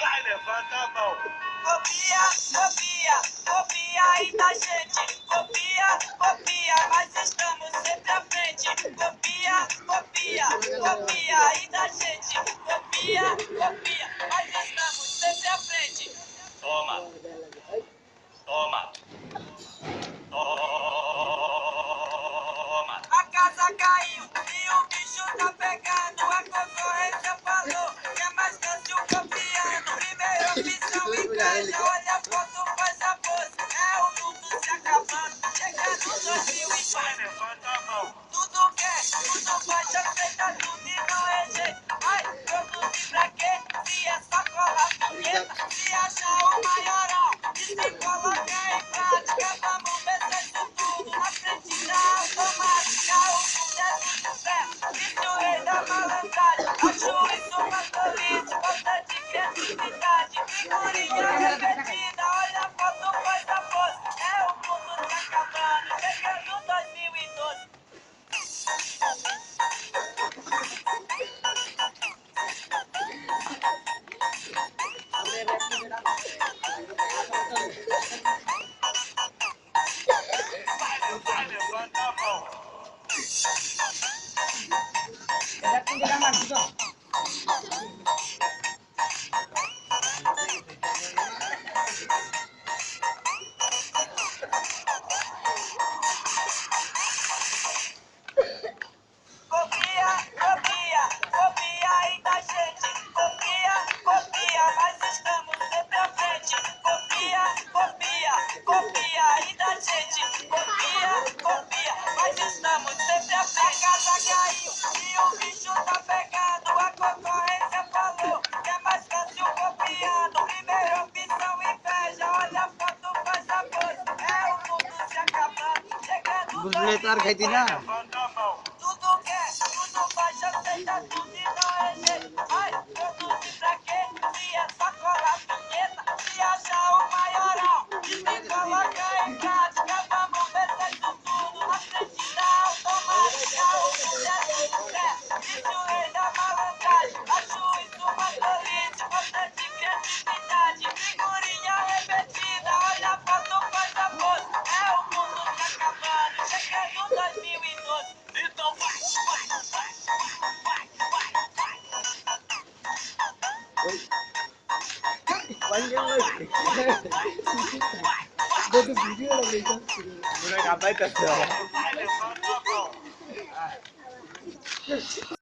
Vai, levanta a mão. Copia, copia, copia aí da gente. Copia, copia, mas estamos sempre à frente. Copia, copia, copia aí da gente. Copia, copia, mas estamos sempre à frente. Toma. Toma. Toma. A casa caiu e o bicho tá pegando. A concorrência falou que é mais fácil copiando. Primeira opção inveja, olha a foto, faz a pose. É o mundo se acabando, chegando 2020. Vai, levanta a mão. Tudo quer, tudo faz, já feita tudo e não é jeito. Vai produzir pra quê? Se é só colar punheta, se achar o maiorão e se colocar em prática, vamos ver se é isso tudo na frente da automática. O mundo é tudo fé, isso é da malandragem. Acho isso uma tolice, falta de criatividade. Figurinha repetida, olha a foto, faz a pose. É o mundo se acabando, chegando 2012. Vai, levanta a mão. Copia, copia, copia aí da gente. Copia, copia, mas estamos sempre à frente. Copia, copia, copia aí da gente. Copia, copia, mas estamos sempre à frente. A casa caiu e o bicho tá pegando. A concorrência falou que é mais fácil copiando. Primeira opção inveja, olha a foto, faz a pose. É o mundo se acabando, chegando बुझले तार खाइदिन Levanta a mão. tudo quer, tudo faz, aceita tudo e não é jeito. Vai produzir pra quê? Se é só colar punheta, se achar o maiorão e se colocar em prática, vamos ver se é isso tudo na frente da automática. O mundo é tudo certo, isso é da malandragem. Acho isso uma tolice, falta de criatividade. Figurinha repetida, olha a foto, faz a pose. É o mundo se acabando, chegando 2012. Então vai, vai, vai, vai, vai, vai. Dia video lagi kan. Vai, levanta a mão.